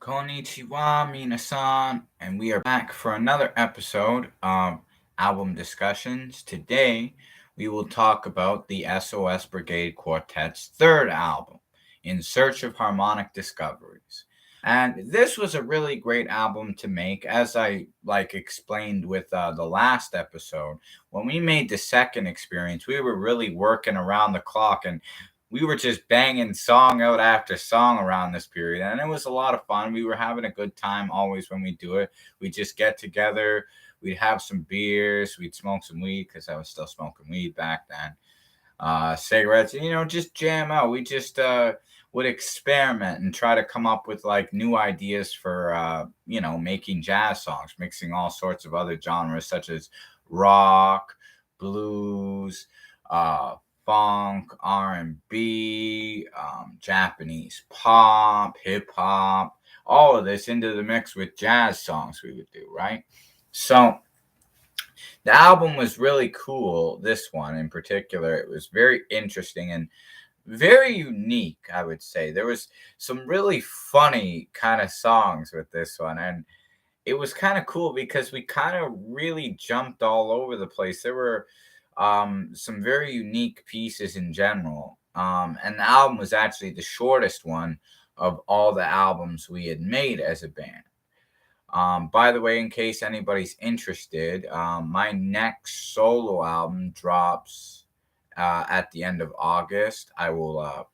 Konnichiwa, minasan, and we are back for another episode of Album Discussions. Today, we will talk about the S.O.S. Brigade Quartet's third album, In Search of Harmonic Discoveries. And this was a really great album to make, as I explained with the last episode. When we made the second experience, we were really working around the clock, and we were just banging song out after song around this period, and it was a lot of fun. We were having a good time always when we do it. We just get together, we'd have some beers, we'd smoke some weed because I was still smoking weed back then. Cigarettes, just jam out. We just would experiment and try to come up with like new ideas for making jazz songs, mixing all sorts of other genres such as rock, blues, uh, funk, R&B, Japanese pop, hip hop, all of this into the mix with jazz songs we would do, right? So the album was really cool. This one in particular, it was very interesting and very unique, I would say. There was some really funny kind of songs with this one, and it was kind of cool because we kind of really jumped all over the place. There were some very unique pieces in general. And the album was actually the shortest one of all the albums we had made as a band. By the way, in case anybody's interested, my next solo album drops at the end of August. I will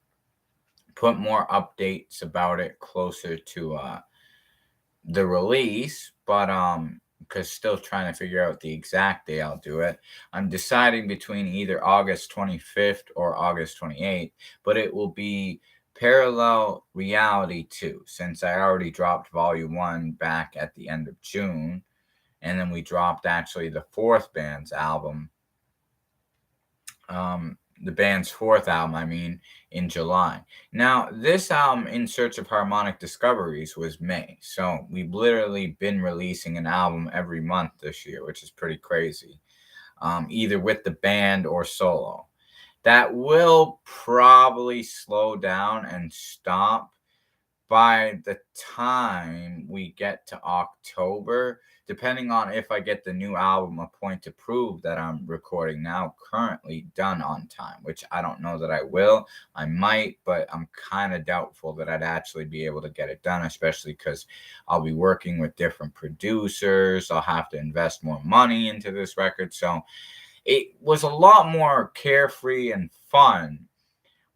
put more updates about it closer to the release, but because still trying to figure out the exact day I'll do it. I'm deciding between either August 25th or August 28th, but it will be Parallel Reality 2, since I already dropped Volume 1 back at the end of June, and then we dropped actually the band's fourth album, in July. Now, this album, In Search of Harmonic Discoveries, was May. So we've literally been releasing an album every month this year, which is pretty crazy, either with the band or solo. That will probably slow down and stop by the time we get to October, depending on if I get the new album, A Point to Prove, that I'm recording now, currently done on time, which I don't know that I will. I might, but I'm kind of doubtful that I'd actually be able to get it done, especially because I'll be working with different producers. I'll have to invest more money into this record. So it was a lot more carefree and fun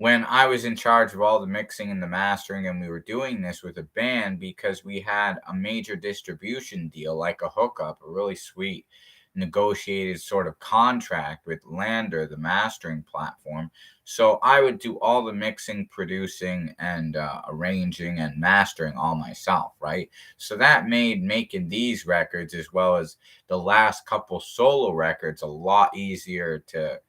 when I was in charge of all the mixing and the mastering, and we were doing this with a band because we had a major distribution deal, like a hookup, a really sweet negotiated sort of contract with Lander, the mastering platform. So I would do all the mixing, producing, and arranging and mastering all myself, right? So that made making these records, as well as the last couple solo records, a lot easier to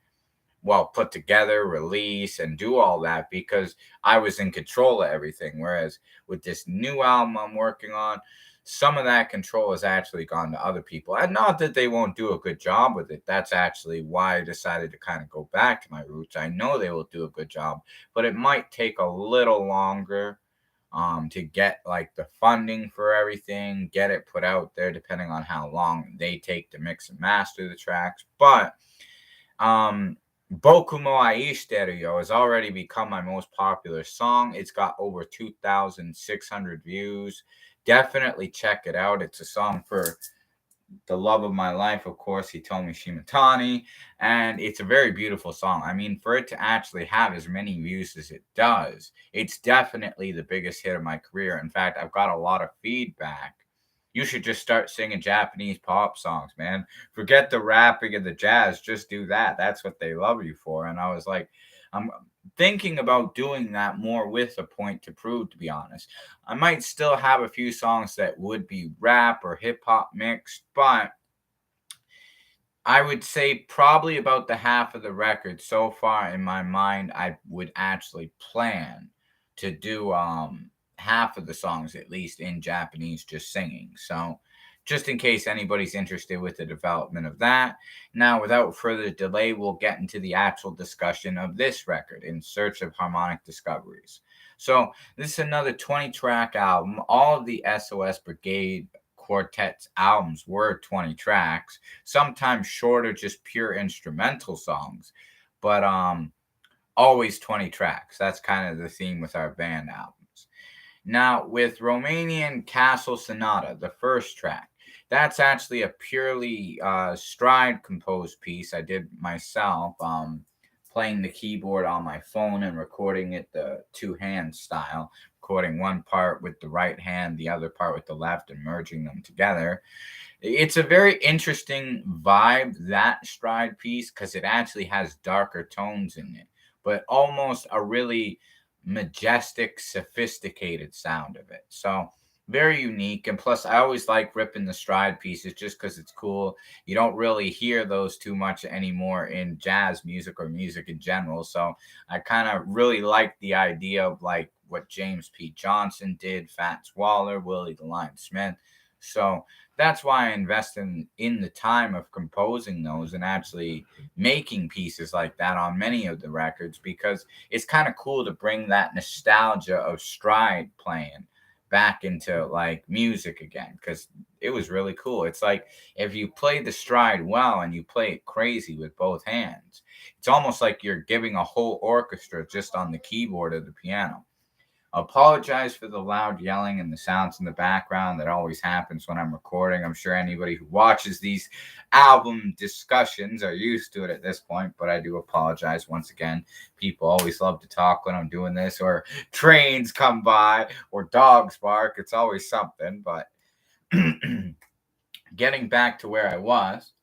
put together, release, and do all that because I was in control of everything. Whereas with this new album I'm working on, some of that control has actually gone to other people. And not that they won't do a good job with it. That's actually why I decided to kind of go back to my roots. I know they will do a good job, but it might take a little longer to get like the funding for everything, get it put out there, depending on how long they take to mix and master the tracks. But Boku mo Aishiteru yo has already become my most popular song. It's got over 2,600 views. Definitely check it out. It's a song for the love of my life, of course, Hitomi Shimatani, and it's a very beautiful song. For it to actually have as many views as it does, it's definitely the biggest hit of my career. In fact, I've got a lot of feedback. You should just start singing Japanese pop songs, man. Forget the rapping and the jazz. Just do that. That's what they love you for. And I was like, I'm thinking about doing that more with A Point to Prove, to be honest. I might still have a few songs that would be rap or hip hop mixed, but I would say probably about the half of the record so far in my mind, I would actually plan to do half of the songs at least in Japanese, just singing. So just in case anybody's interested with the development of that. Now, without further delay, we'll get into the actual discussion of this record, In Search of Harmonic Discoveries. So, this is another 20-track album. All of the S.O.S. Brigade Quartet's albums were 20 tracks, sometimes shorter, just pure instrumental songs, but always 20 tracks. That's kind of the theme with our band albums. Now, with Romanian Castle Sonata, the first track, that's actually a purely stride composed piece I did myself, playing the keyboard on my phone and recording it the two-hand style, recording one part with the right hand, the other part with the left, and merging them together. It's a very interesting vibe, that stride piece, because it actually has darker tones in it, but almost a really majestic, sophisticated sound of it. So very unique. And plus, I always like ripping the stride pieces just because it's cool. You don't really hear those too much anymore in jazz music or music in general. So I kind of really like the idea of like what James P. Johnson did, Fats Waller, Willie the Lion Smith. So that's why I invest in the time of composing those and actually making pieces like that on many of the records, because it's kind of cool to bring that nostalgia of stride playing back into like music again, because it was really cool. It's like if you play the stride well and you play it crazy with both hands, it's almost like you're giving a whole orchestra just on the keyboard of the piano. Apologize for the loud yelling and the sounds in the background that always happens when I'm recording. I'm sure anybody who watches these album discussions are used to it at this point, but I do apologize once again. People always love to talk when I'm doing this, or trains come by, or dogs bark. It's always something, but getting back to where I was,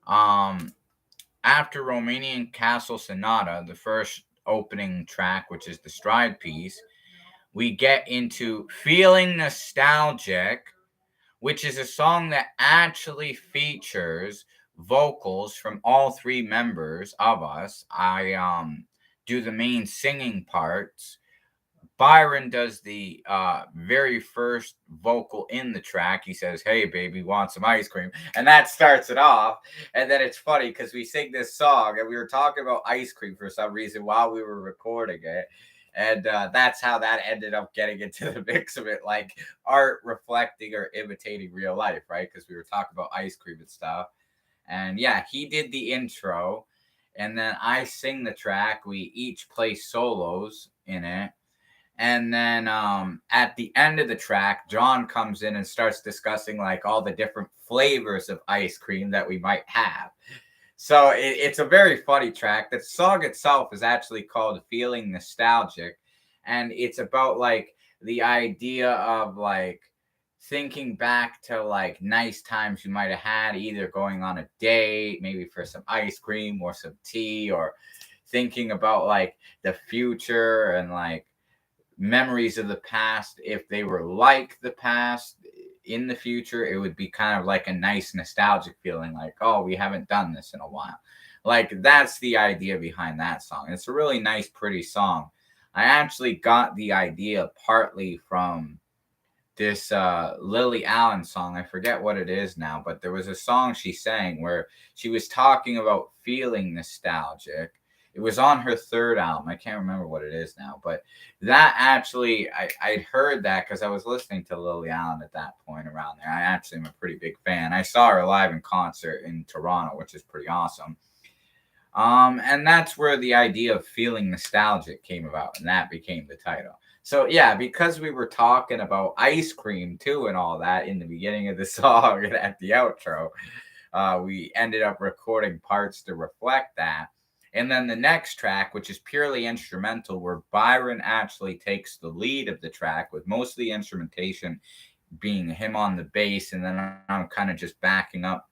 after Romanian Castle Sonata, the first opening track, which is the stride piece, we get into Feeling Nostalgic, which is a song that actually features vocals from all three members of us. I do the main singing parts. Byron does the very first vocal in the track. He says, "Hey, baby, want some ice cream?" And that starts it off. And then it's funny because we sing this song and we were talking about ice cream for some reason while we were recording it. And that's how that ended up getting into the mix of it, like art reflecting or imitating real life, right? Because we were talking about ice cream and stuff. And yeah, he did the intro. And then I sing the track. We each play solos in it. And then at the end of the track, John comes in and starts discussing like all the different flavors of ice cream that we might have. So it's a very funny track. The song itself is actually called Feeling Nostalgic. And it's about like the idea of like thinking back to like nice times you might have had, either going on a date, maybe for some ice cream or some tea, or thinking about like the future and like memories of the past. If they were like the past in the future, it would be kind of like a nice nostalgic feeling, like, oh, we haven't done this in a while. Like that's the idea behind that song. It's a really nice, pretty song. I actually got the idea partly from this Lily Allen song. I forget what it is now, but there was a song she sang where she was talking about feeling nostalgic. It was on her third album. I can't remember what it is now, but that actually, I'd heard that because I was listening to Lily Allen at that point around there. I actually am a pretty big fan. I saw her live in concert in Toronto, which is pretty awesome. And that's where the idea of feeling nostalgic came about, and that became the title. So yeah, because we were talking about ice cream too and all that in the beginning of the song and at the outro, we ended up recording parts to reflect that. And then the next track, which is purely instrumental, where Byron actually takes the lead of the track, with most of the instrumentation being him on the bass, and then I'm kind of just backing up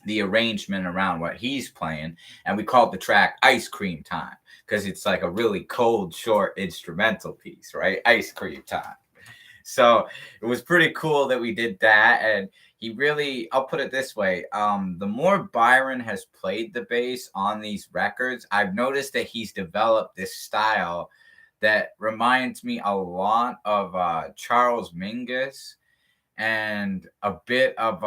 the arrangement around what he's playing. And we called the track Ice Cream Time because it's like a really cold, short instrumental piece, right? Ice Cream Time. So it was pretty cool that we did that. And he really, I'll put it this way, the more Byron has played the bass on these records, I've noticed that he's developed this style that reminds me a lot of Charles Mingus. and a bit of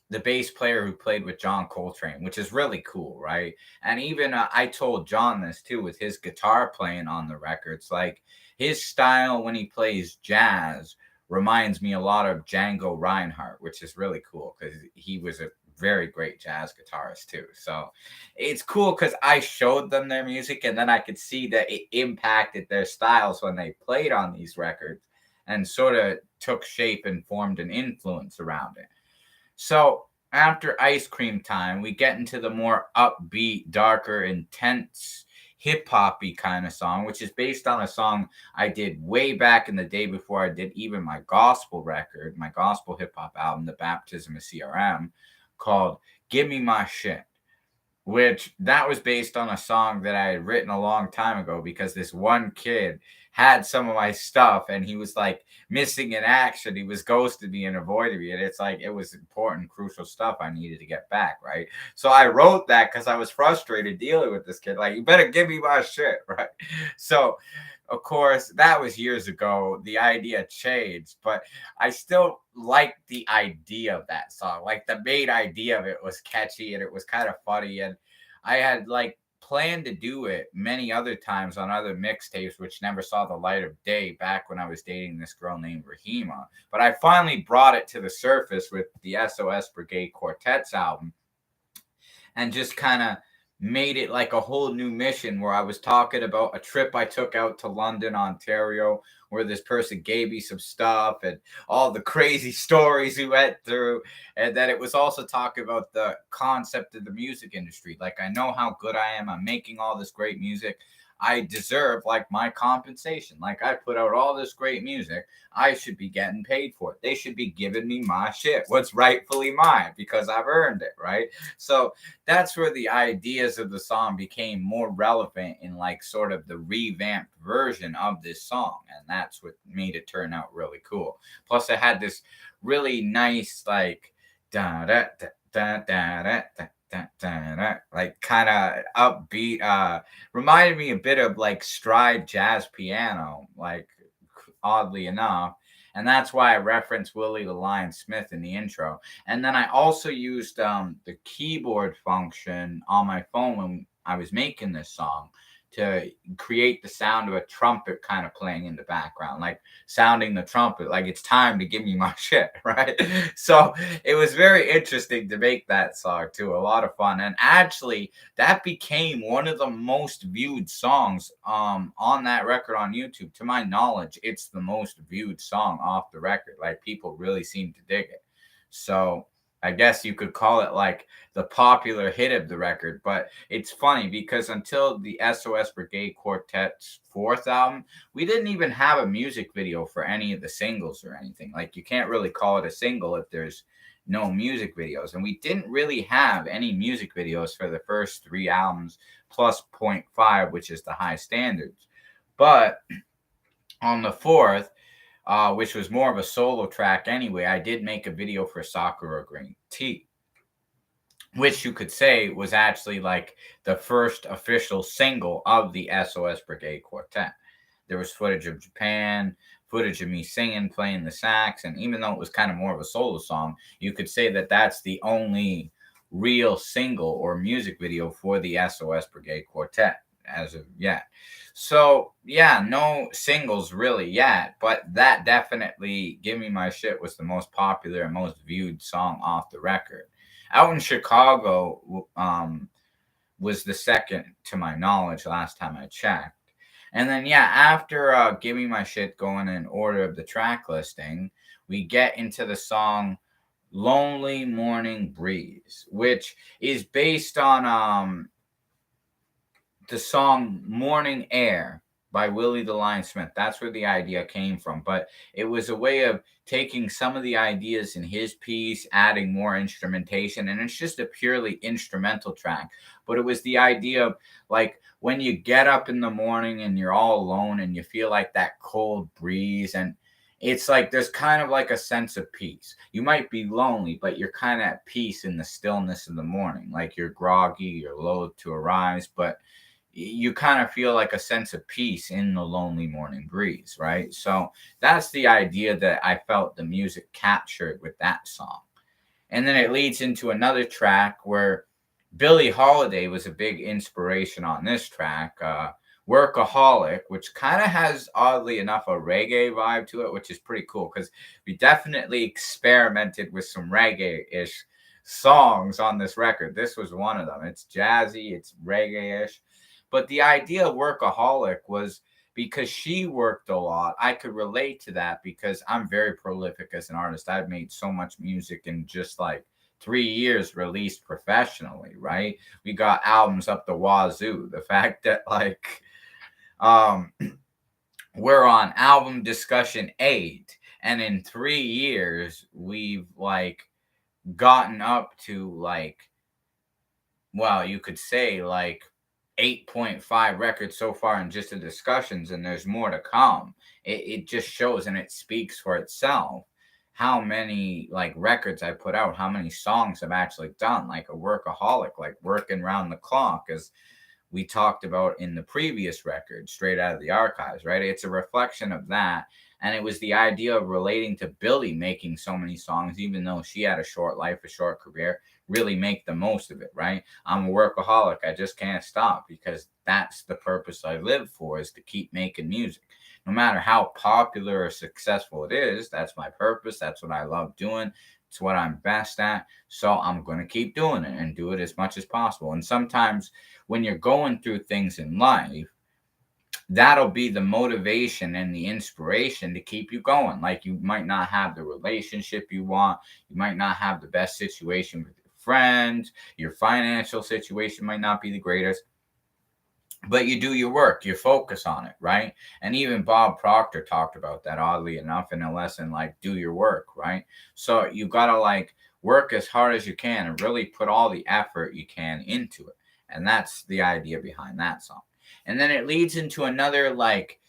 the bass player who played with John Coltrane, which is really cool, right? And even I told John this too with his guitar playing on the records. Like his style when he plays jazz reminds me a lot of Django Reinhardt, which is really cool because he was a very great jazz guitarist too. So it's cool because I showed them their music and then I could see that it impacted their styles when they played on these records and sort of took shape and formed an influence around it. So after Ice Cream Time, we get into the more upbeat, darker, intense, hip hoppy kind of song, which is based on a song I did way back in the day before I did even my gospel record, my gospel hip hop album, The Baptism of CRM, called Give Me My Shit, which that was based on a song that I had written a long time ago because this one kid had some of my stuff and he was like missing in action. He was ghosted me and avoided me. And it's like it was important, crucial stuff I needed to get back, right? So I wrote that because I was frustrated dealing with this kid. Like, you better give me my shit, right? So of course, that was years ago. The idea changed, but I still liked the idea of that song. Like the main idea of it was catchy and it was kind of funny. And I had like planned to do it many other times on other mixtapes, which never saw the light of day back when I was dating this girl named Rahima. But I finally brought it to the surface with the S.O.S. Brigade Quartet's album and just kind of made it like a whole new mission where I was talking about a trip I took out to London, Ontario, where this person gave me some stuff and all the crazy stories we went through. And then it was also talking about the concept of the music industry. Like, I know how good I am. I'm making all this great music. I deserve like my compensation. Like, I put out all this great music. I should be getting paid for it. They should be giving me my shit, what's rightfully mine, because I've earned it, right? So that's where the ideas of the song became more relevant in like sort of the revamped version of this song. And that's what made it turn out really cool. Plus, it had this really nice, like, da da da da da da like kind of upbeat, reminded me a bit of like stride jazz piano, like oddly enough. And that's why I referenced Willie the Lion Smith in the intro. And then I also used the keyboard function on my phone when I was making this song to create the sound of a trumpet kind of playing in the background, like sounding the trumpet, like it's time to give me my shit, right? So it was very interesting to make that song too, a lot of fun. And actually, that became one of the most viewed songs on that record on YouTube. To my knowledge, it's the most viewed song off the record. Like, people really seem to dig it. So I guess you could call it like the popular hit of the record. But it's funny because until the S.O.S. Brigade Quartet's fourth album, we didn't even have a music video for any of the singles or anything. Like, you can't really call it a single if there's no music videos. And we didn't really have any music videos for the first three albums, plus point 0.5, which is the high standards. But on the fourth, which was more of a solo track anyway, I did make a video for Sakura Green Tea, which you could say was actually like the first official single of the S.O.S. Brigade Quartet. There was footage of Japan, footage of me singing, playing the sax, and even though it was kind of more of a solo song, you could say that that's the only real single or music video for the S.O.S. Brigade Quartet as of yet. So yeah, no singles really yet, but that definitely Give Me My Shit was the most popular and most viewed song off the record. Out in Chicago, was the second to my knowledge last time I checked. And then yeah, after Give Me My Shit going in order of the track listing, we get into the song Lonely Morning Breeze, which is based on the song Morning Air by Willie the Lion Smith. That's where the idea came from. But it was a way of taking some of the ideas in his piece, adding more instrumentation, and it's just a purely instrumental track. But it was the idea of like when you get up in the morning and you're all alone and you feel like that cold breeze, and it's like there's kind of like a sense of peace. You might be lonely, but you're kind of at peace in the stillness of the morning. Like you're groggy, you're loath to arise, but you kind of feel like a sense of peace in the lonely morning breeze, right? So that's the idea that I felt the music captured with that song. And then it leads into another track where Billie Holiday was a big inspiration on this track, Workaholic, which kind of has, oddly enough, a reggae vibe to it, which is pretty cool because we definitely experimented with some reggae-ish songs on this record. This was one of them. It's jazzy, it's reggae-ish. But the idea of Workaholic was because she worked a lot. I could relate to that because I'm very prolific as an artist. I've made so much music in just like 3 years released professionally, right? We got albums up the wazoo. The fact that like um we're on album discussion 8 and in 3 years we've like gotten up to like, well, you could say like 8.5 records so far in just the discussions, and there's more to come. It just shows and it speaks for itself how many like records I put out, how many songs I've actually done, like a workaholic, like working round the clock, as we talked about in the previous record, Straight Out of the Archives, right? It's a reflection of that. And it was the idea of relating to Billie making so many songs, even though she had a short life, a short career, really make the most of it, right? I'm a workaholic. I just can't stop because that's the purpose I live for, is to keep making music. No matter how popular or successful it is, that's my purpose. That's what I love doing. It's what I'm best at. So I'm going to keep doing it and do it as much as possible. And sometimes when you're going through things in life, that'll be the motivation and the inspiration to keep you going. Like you might not have the relationship you want, you might not have the best situation with your friends, your financial situation might not be the greatest, but you do your work, you focus on it, right? And even Bob Proctor talked about that, oddly enough, in a lesson like do your work, right? So you gotta like work as hard as you can and really put all the effort you can into it. And that's the idea behind that song. And then it leads into another, like,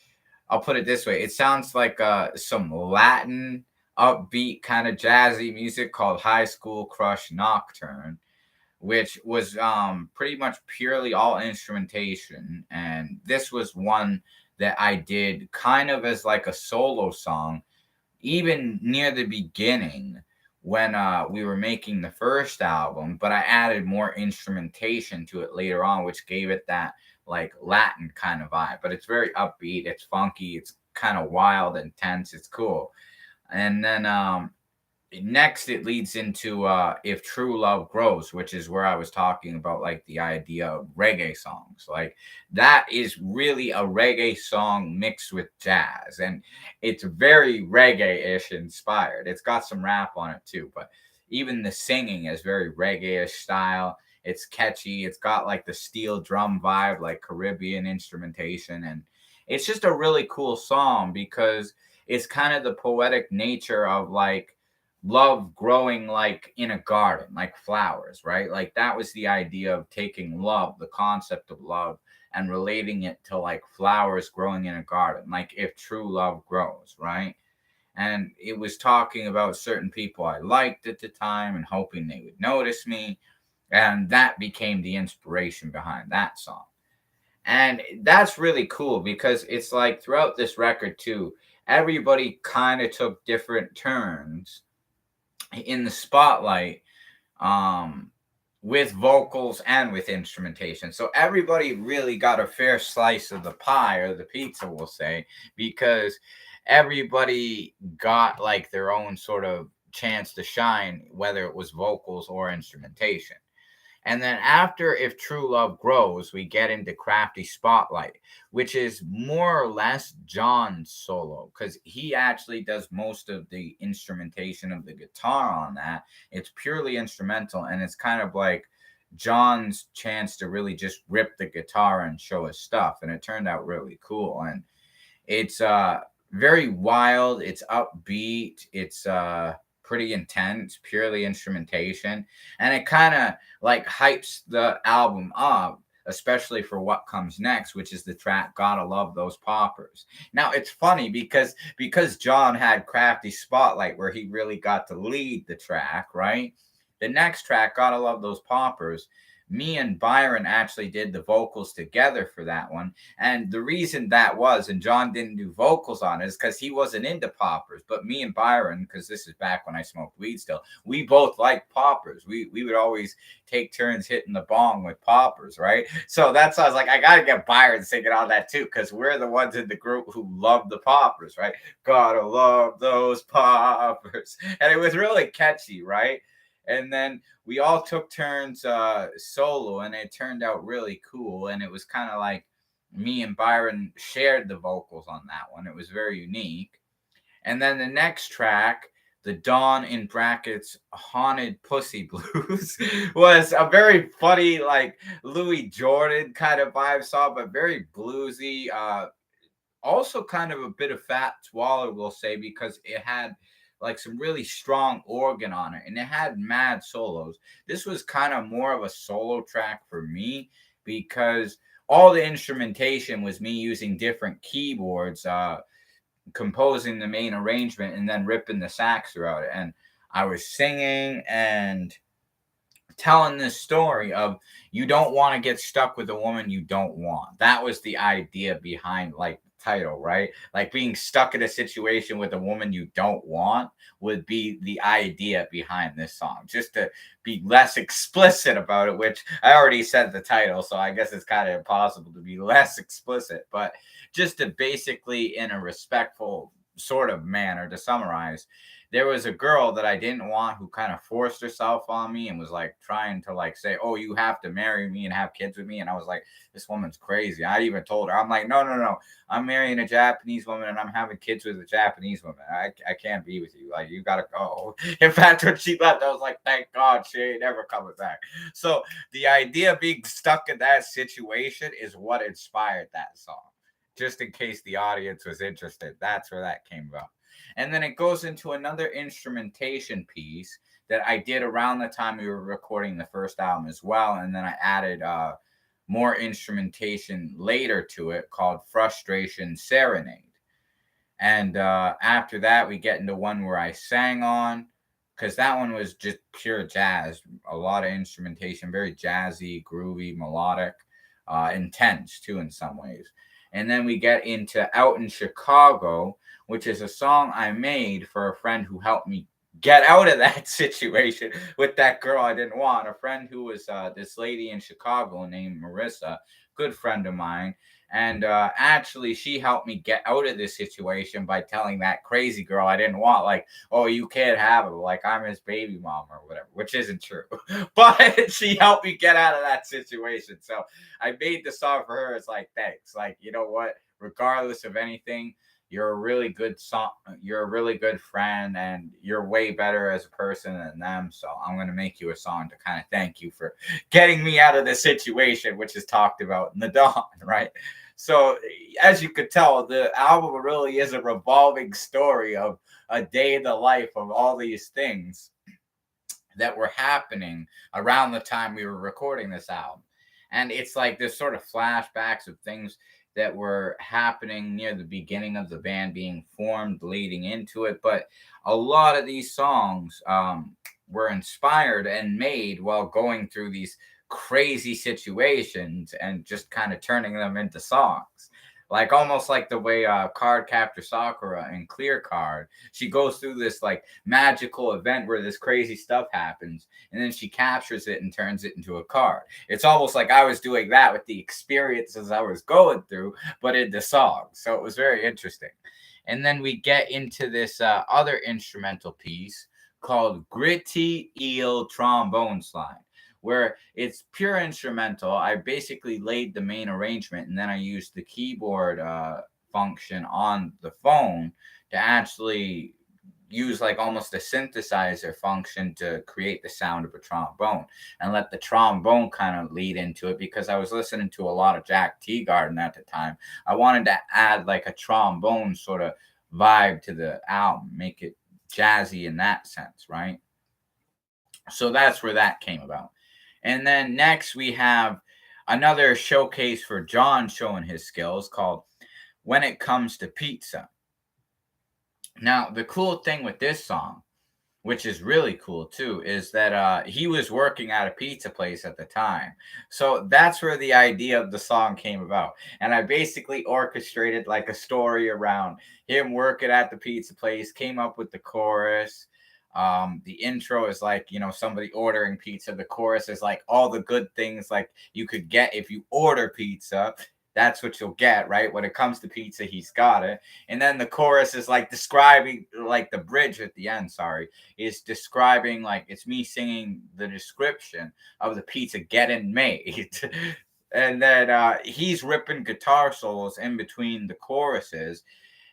I'll put it this way, it sounds like some Latin upbeat kind of jazzy music called High School Crush Nocturne, which was pretty much purely all instrumentation. And this was one that I did kind of as like a solo song, even near the beginning when we were making the first album, but I added more instrumentation to it later on, which gave it that like Latin kind of vibe. But it's very upbeat, it's funky, it's kind of wild, intense, it's cool. And then next it leads into If True Love Grows, which is where I was talking about like the idea of reggae songs. Like that is really a reggae song mixed with jazz, and it's very reggae-ish inspired. It's got some rap on it too, but even the singing is very reggae-ish style. It's catchy, it's got like the steel drum vibe, like Caribbean instrumentation, and it's just a really cool song because it's kind of the poetic nature of like love growing like in a garden, like flowers, right? Like that was the idea of taking love, the concept of love, and relating it to like flowers growing in a garden, like if true love grows, right? And it was talking about certain people I liked at the time and hoping they would notice me. And that became the inspiration behind that song. And that's really cool because it's like throughout this record, too, everybody kind of took different turns in the spotlight, um with vocals and with instrumentation. So everybody really got a fair slice of the pie, or the pizza, we'll say, because everybody got like their own sort of chance to shine, whether it was vocals or instrumentation. And then after If True Love Grows, we get into Crafty Spotlight, which is more or less John's solo because he actually does most of the instrumentation of the guitar on that. It's purely instrumental, and it's kind of like John's chance to really just rip the guitar and show his stuff. And it turned out really cool. And it's very wild, it's upbeat, it's pretty intense, purely instrumentation, and it kind of like hypes the album up, especially for what comes next, which is the track Gotta Love Those Poppers. Now it's funny because John had Crafty Spotlight where he really got to lead the track, right? The next track, Gotta Love Those Poppers, me and Byron actually did the vocals together for that one. And the reason that was, and John didn't do vocals on it, is because he wasn't into poppers. But me and Byron, because this is back when I smoked weed still, we both liked poppers. We would always take turns hitting the bong with poppers, right? So that's why I was like, I gotta get Byron singing on that too, because we're the ones in the group who love the poppers, right? Gotta love those poppers. And it was really catchy, right? And then we all took turns solo, and it turned out really cool. And it was kind of like me and Byron shared the vocals on that one. It was very unique. And then the next track, the Dawn in brackets Haunted Pussy Blues, was a very funny, like Louis Jordan kind of vibe song, but very bluesy. Also kind of a bit of Fats Waller, we'll say, because it had like some really strong organ on it, and it had mad solos. This was kind of more of a solo track for me, because all the instrumentation was me using different keyboards, composing the main arrangement and then ripping the sax throughout it. And I was singing and telling this story of, you don't want to get stuck with a woman you don't want. That was the idea behind like title, right? Like being stuck in a situation with a woman you don't want would be the idea behind this song, just to be less explicit about it, which I already said the title, so I guess it's kind of impossible to be less explicit, but just to basically, in a respectful sort of manner, to summarize, there was a girl that I didn't want who kind of forced herself on me and was like trying to like say, oh, you have to marry me and have kids with me. And I was like, this woman's crazy. I even told her, I'm like, no. I'm marrying a Japanese woman and I'm having kids with a Japanese woman. I can't be with you. Like, you got to go. In fact, when she left, I was like, thank God she ain't never coming back. So the idea of being stuck in that situation is what inspired that song. Just in case the audience was interested, that's where that came about. And then it goes into another instrumentation piece that I did around the time we were recording the first album as well. And then I added more instrumentation later to it called Frustration Serenade. And after that, we get into one where I sang on, because that one was just pure jazz. A lot of instrumentation, very jazzy, groovy, melodic, intense too in some ways. And then we get into Out in Chicago, which is a song I made for a friend who helped me get out of that situation with that girl I didn't want. A friend who was this lady in Chicago named Marissa, good friend of mine. And actually, she helped me get out of this situation by telling that crazy girl I didn't want, like, oh, you can't have it. Like, I'm his baby mom or whatever, which isn't true. But she helped me get out of that situation. So I made the song for her. It's like, thanks. Like, you know what? Regardless of anything, you're a really good song. You're a really good friend, and you're way better as a person than them. So I'm going to make you a song to kind of thank you for getting me out of the situation, which is talked about in the Dawn, right? So as you could tell, the album really is a revolving story of a day in the life of all these things that were happening around the time we were recording this album. And it's like this sort of flashbacks of things that were happening near the beginning of the band being formed, leading into it. But a lot of these songs were inspired and made while going through these crazy situations and just kind of turning them into songs. Like almost like the way Card Captor Sakura in Clear Card, she goes through this like magical event where this crazy stuff happens, and then she captures it and turns it into a card. It's almost like I was doing that with the experiences I was going through, but in the song. So it was very interesting. And then we get into this other instrumental piece called Gritty Eel Trombone Slide, where it's pure instrumental. I basically laid the main arrangement, and then I used the keyboard function on the phone to actually use like almost a synthesizer function to create the sound of a trombone, and let the trombone kind of lead into it, because I was listening to a lot of Jack Teagarden at the time. I wanted to add like a trombone sort of vibe to the album, make it jazzy in that sense, right? So that's where that came about. And then next we have another showcase for John showing his skills called When It Comes to Pizza. Now, the cool thing with this song which is really cool too, is that he was working at a pizza place at the time. So that's where the idea of the song came about. And I basically orchestrated like a story around him working at the pizza place, came up with the chorus. The intro is like, somebody ordering pizza. The chorus is like all the good things like you could get if you order pizza. That's what you'll get, right? When it comes to pizza, he's got it. And then the chorus is like describing, like the bridge at the end, sorry, is describing, like it's me singing the description of the pizza getting made. And then he's ripping guitar solos in between the choruses.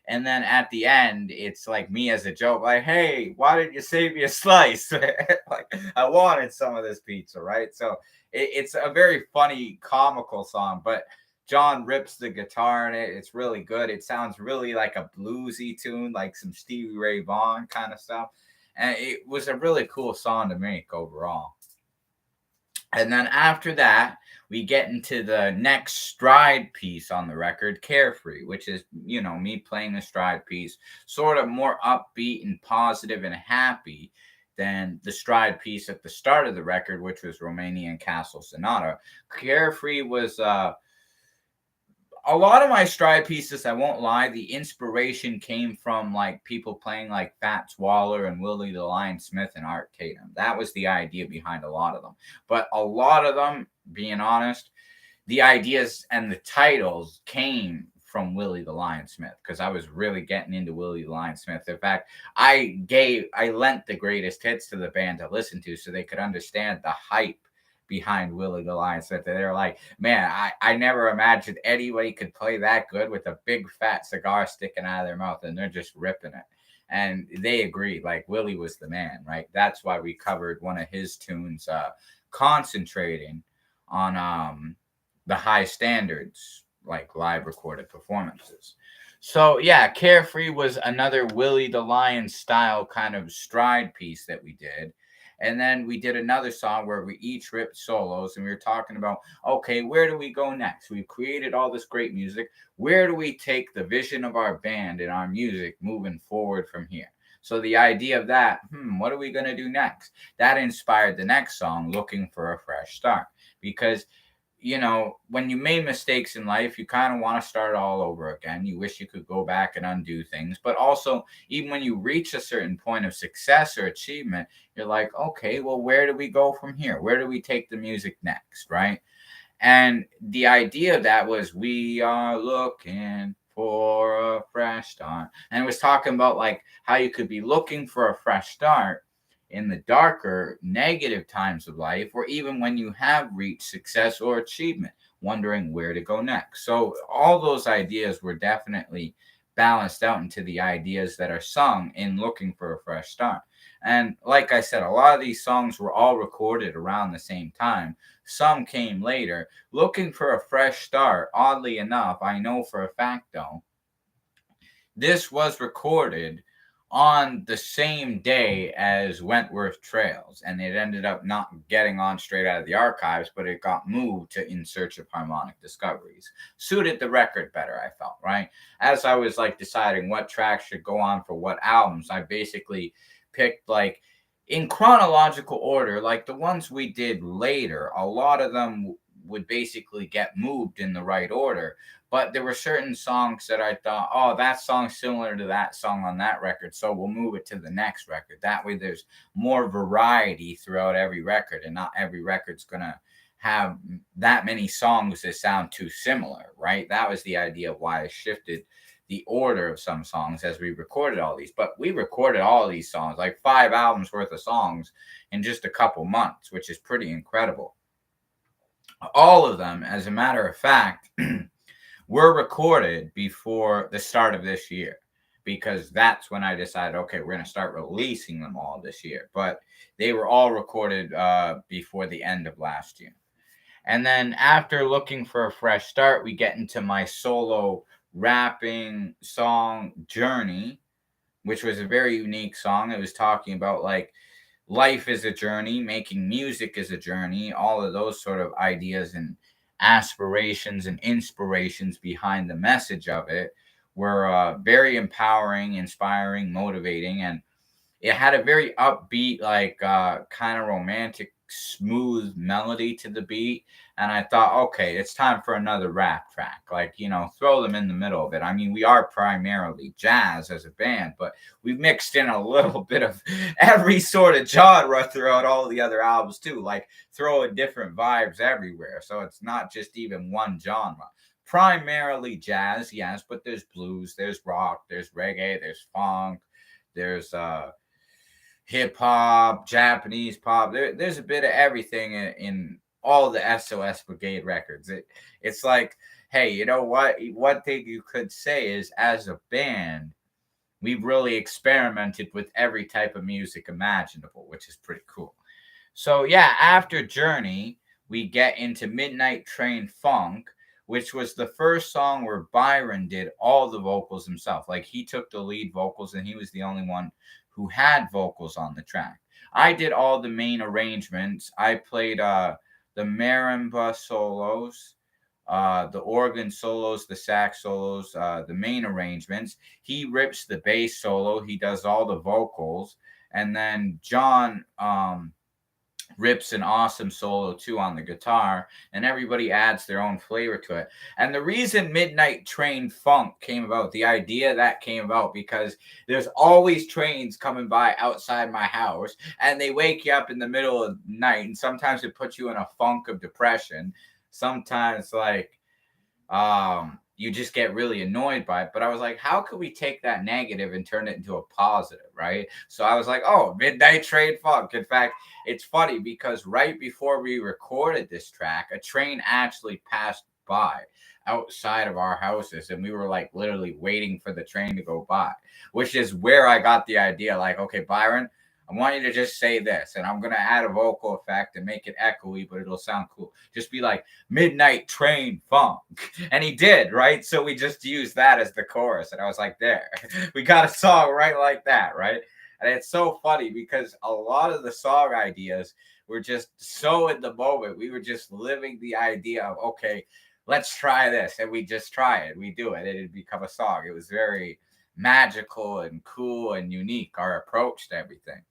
And then at the end, it's like me as a joke, like, hey, why did you save me a slice? Like, I wanted some of this pizza, right? So it's a very funny, comical song, but John rips the guitar in it. It's really good. It sounds really like a bluesy tune, like some Stevie Ray Vaughan kind of stuff. And it was a really cool song to make overall. And then after that, we get into the next stride piece on the record, Carefree, which is, me playing the stride piece, sort of more upbeat and positive and happy than the stride piece at the start of the record, which was Romanian Castle Sonata. Carefree was a lot of my stride pieces, I won't lie, the inspiration came from like people playing like Fats Waller and Willie the Lion Smith and Art Tatum. That was the idea behind a lot of them. But a lot of them, being honest, the ideas and the titles came from Willie the Lion Smith because I was really getting into Willie the Lion Smith. In fact, I lent the greatest hits to the band to listen to so they could understand the hype behind Willie the Lion Smith. They're like, man, I never imagined anybody could play that good with a big fat cigar sticking out of their mouth, and they're just ripping it. And they agreed, like Willie was the man, right? That's why we covered one of his tunes, concentrating on the high standards, like live recorded performances. So yeah, Carefree was another Willie the Lion style kind of stride piece that we did. And then we did another song where we each ripped solos and we were talking about, okay, where do we go next? We've created all this great music. Where do we take the vision of our band and our music moving forward from here? So the idea of that, what are we going to do next? That inspired the next song, Looking for a Fresh Start. Because when you made mistakes in life, you kind of want to start all over again. You wish you could go back and undo things. But also, even when you reach a certain point of success or achievement, you're like, okay, well, where do we go from here? Where do we take the music next? Right. And the idea of that was, we are looking for a fresh start. And it was talking about like how you could be looking for a fresh start in the darker, negative times of life, or even when you have reached success or achievement, wondering where to go next. So all those ideas were definitely balanced out into the ideas that are sung in Looking for a Fresh Start. And like I said, a lot of these songs were all recorded around the same time. Some came later. Looking for a Fresh Start, oddly enough, I know for a fact though, this was recorded on the same day as Wentworth Trails, and it ended up not getting on straight out of the archives, but it got moved to In Search of Harmonic Discoveries. Suited the record better, I felt, right? As I was like deciding what tracks should go on for what albums, I basically picked like in chronological order, like the ones we did later, a lot of them would basically get moved in the right order. But there were certain songs that I thought, oh, that song's similar to that song on that record, so we'll move it to the next record. That way there's more variety throughout every record, and not every record's going to have that many songs that sound too similar, right? That was the idea of why I shifted the order of some songs as we recorded all these. But we recorded all these songs, like 5 albums worth of songs in just a couple months, which is pretty incredible. All of them, as a matter of fact, were recorded before the start of this year, because that's when I decided, okay, we're going to start releasing them all this year. But they were all recorded before the end of last year. And then after Looking for a Fresh Start, we get into my solo rapping song, Journey, which was a very unique song. It was talking about like life is a journey, making music is a journey, all of those sort of ideas and aspirations and inspirations behind the message of it were very empowering, inspiring, motivating. And it had a very upbeat, like kind of romantic, smooth melody to the beat. And I thought, okay, it's time for another rap track. Like, throw them in the middle of it. I mean, we are primarily jazz as a band, but we've mixed in a little bit of every sort of genre throughout all the other albums too. Like throwing different vibes everywhere. So it's not just even one genre. Primarily jazz, yes, but there's blues, there's rock, there's reggae, there's funk, there's hip hop, Japanese pop. There's a bit of everything in all the S.O.S. Brigade records. It's like, hey, you know what? One thing you could say is, as a band, we've really experimented with every type of music imaginable, which is pretty cool. So yeah, after Journey, we get into Midnight Train Funk, which was the first song where Byron did all the vocals himself. Like he took the lead vocals and he was the only one who had vocals on the track. I did all the main arrangements. I played the marimba solos, the organ solos, the sax solos, the main arrangements. He rips the bass solo. He does all the vocals. And then John rips an awesome solo too on the guitar, and everybody adds their own flavor to it. And the reason Midnight Train Funk came about, the idea that came about, because there's always trains coming by outside my house, and they wake you up in the middle of the night, and sometimes it puts you in a funk of depression. Sometimes you just get really annoyed by it. But I was like, how could we take that negative and turn it into a positive, right? So I was like, oh, Midnight Train Funk. In fact, it's funny because right before we recorded this track, a train actually passed by outside of our houses, and we were like literally waiting for the train to go by, which is where I got the idea. Like, okay, Byron, I want you to just say this, and I'm going to add a vocal effect and make it echoey, but it'll sound cool. Just be like, Midnight Train Funk. And he did, right? So we just used that as the chorus. And I was like, there, we got a song right like that, right? And it's so funny because a lot of the song ideas were just so in the moment. We were just living the idea of, okay, let's try this. And we just try it. We do it. And it'd become a song. It was very magical and cool and unique, our approach to everything.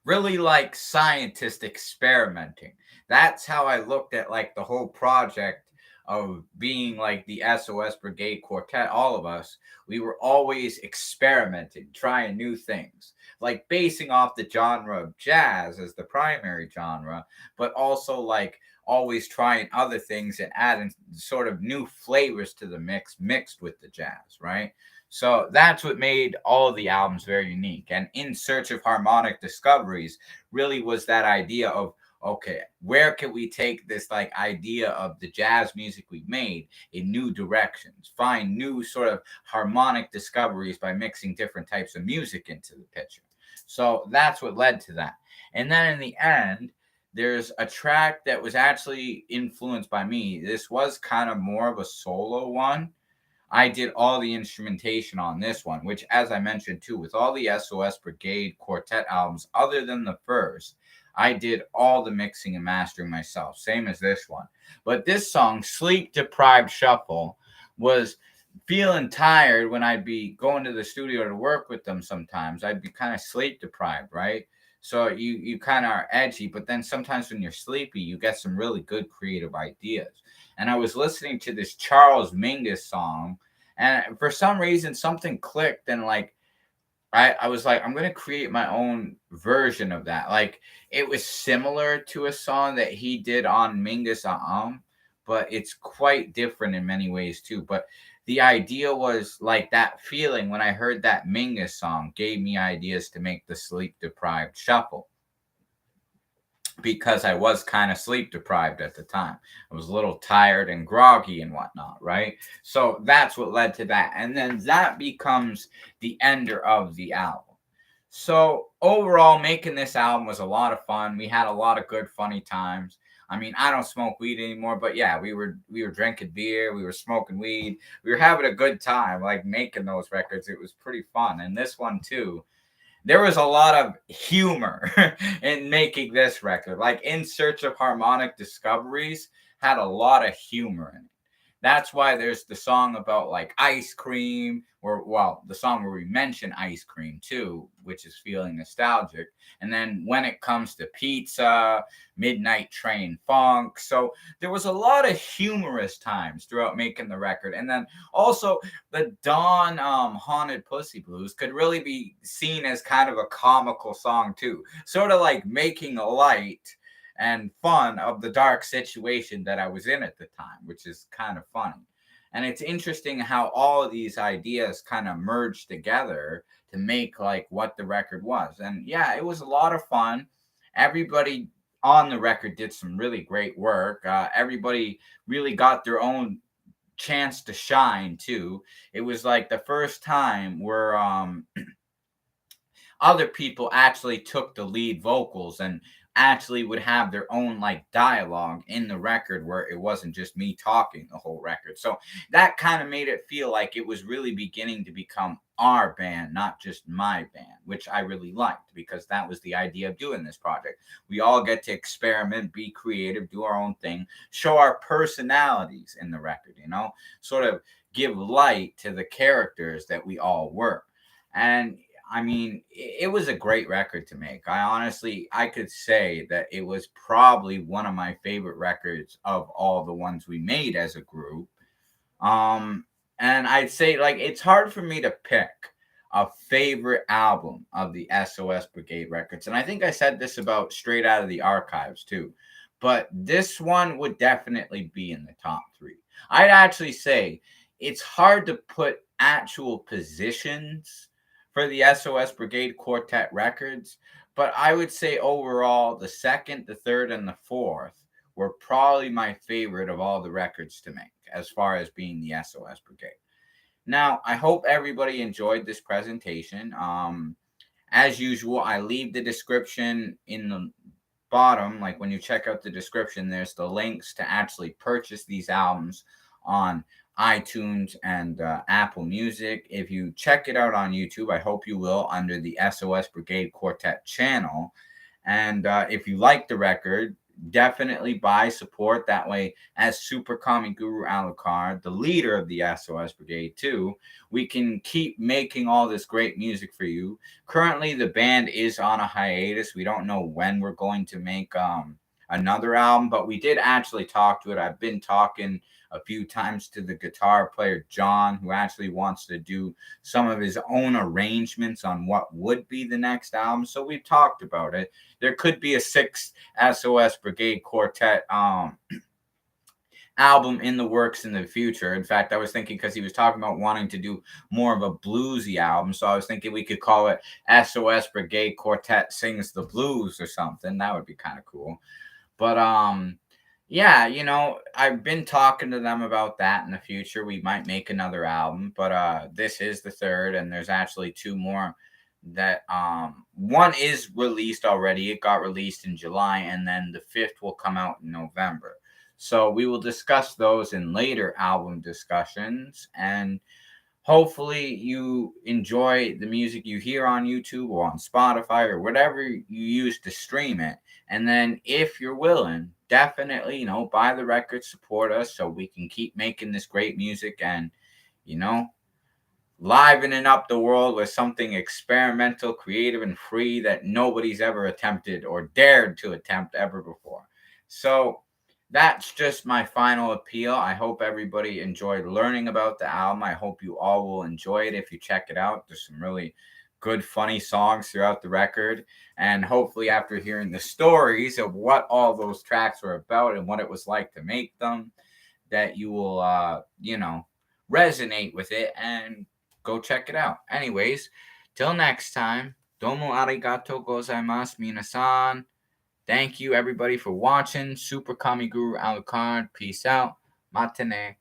Really like scientist experimenting. That's how I looked at like the whole project of being like the S.O.S. Brigade Quartet. All of us, we were always experimenting, trying new things, like basing off the genre of jazz as the primary genre, but also like always trying other things and adding sort of new flavors to the mix mixed with the jazz, right? So that's what made all of the albums very unique. And In Search of Harmonic Discoveries really was that idea of, okay, where can we take this like idea of the jazz music we made in new directions, find new sort of harmonic discoveries by mixing different types of music into the picture. So that's what led to that. And then in the end, there's a track that was actually influenced by me. This was kind of more of a solo one. I did all the instrumentation on this one, which, as I mentioned too, with all the S.O.S. Brigade Quartet albums, other than the first, I did all the mixing and mastering myself, same as this one. But this song, Sleep Deprived Shuffle, was feeling tired when I'd be going to the studio to work with them sometimes. I'd be kind of sleep deprived, right? So you kind of are edgy, but then sometimes when you're sleepy, you get some really good creative ideas. And I was listening to this Charles Mingus song, and for some reason something clicked, and like I was like, I'm gonna create my own version of that. Like it was similar to a song that he did on Mingus but it's quite different in many ways too. But the idea was like that feeling when I heard that Mingus song gave me ideas to make the Sleep Deprived Shuffle, because I was kind of sleep deprived at the time. I was a little tired and groggy and whatnot, right? So that's what led to that. And then that becomes the ender of the album. So overall, making this album was a lot of fun. We had a lot of good, funny times. I mean, I don't smoke weed anymore, but yeah, we were drinking beer, we were smoking weed, we were having a good time, like making those records. It was pretty fun. And this one too, there was a lot of humor in making this record. Like In Search of Harmonic Discoveries had a lot of humor in it. That's why there's the song about like ice cream, or well, the song where we mention ice cream too, which is feeling nostalgic. And then when it comes to pizza, Midnight Train Funk. So there was a lot of humorous times throughout making the record. And then also the Dawn Haunted Pussy Blues could really be seen as kind of a comical song too. Sort of like making light and fun of the dark situation that I was in at the time, which is kind of funny. And it's interesting how all of these ideas kind of merged together to make like what the record was. And yeah, it was a lot of fun. Everybody on the record did some really great work. Everybody really got their own chance to shine too. It was like the first time where other people actually took the lead vocals and actually would have their own like dialogue in the record, where it wasn't just me talking the whole record. So that kind of made it feel like it was really beginning to become our band, not just my band, which I really liked, because that was the idea of doing this project. We all get to experiment, be creative, do our own thing, show our personalities in the record, sort of give light to the characters that we all were. And I mean, it was a great record to make. I could say that it was probably one of my favorite records of all the ones we made as a group. Um, and I'd say like it's hard for me to pick a favorite album of the S.O.S. Brigade records. And I think I said this about Straight Out of the Archives too. But this one would definitely be in the top three. I'd actually say it's hard to put actual positions for the S.O.S. Brigade Quartet records, but I would say overall the second, the third, and the fourth were probably my favorite of all the records to make as far as being the S.O.S. Brigade. Now, I hope everybody enjoyed this presentation. As usual, I leave the description in the bottom. Like when you check out the description, there's the links to actually purchase these albums on iTunes and Apple Music. If you check it out on YouTube, I hope you will, under the S.O.S. Brigade Quartet channel. And if you like the record, definitely buy, support. That way, as Super Kami Guru Alucard, the leader of the S.O.S. Brigade too, we can keep making all this great music for you. Currently, the band is on a hiatus. We don't know when we're going to make another album, but we did actually talk to it. I've been talking a few times to the guitar player John, who actually wants to do some of his own arrangements on what would be the next album. So we've talked about it. There could be a sixth S.O.S. Brigade Quartet album in the works in the future. In fact, I was thinking, because he was talking about wanting to do more of a bluesy album, so I was thinking we could call it S.O.S. Brigade Quartet Sings the Blues or something. That would be kind of cool. But yeah, I've been talking to them about that. In the future we might make another album, but this is the third, and there's actually two more that one is released already. It got released in July, and then the fifth will come out in November. So we will discuss those in later album discussions, and hopefully you enjoy the music you hear on YouTube or on Spotify or whatever you use to stream it. And then if you're willing, definitely, buy the record, support us so we can keep making this great music and, livening up the world with something experimental, creative, and free that nobody's ever attempted or dared to attempt ever before. So that's just my final appeal. I hope everybody enjoyed learning about the album. I hope you all will enjoy it if you check it out. There's some really good, funny songs throughout the record. And hopefully, after hearing the stories of what all those tracks were about and what it was like to make them, that you will, resonate with it and go check it out. Anyways, till next time, domo arigato gozaimasu, minasan. Thank you, everybody, for watching. Super Kami Guru Alucard. Peace out. Matane.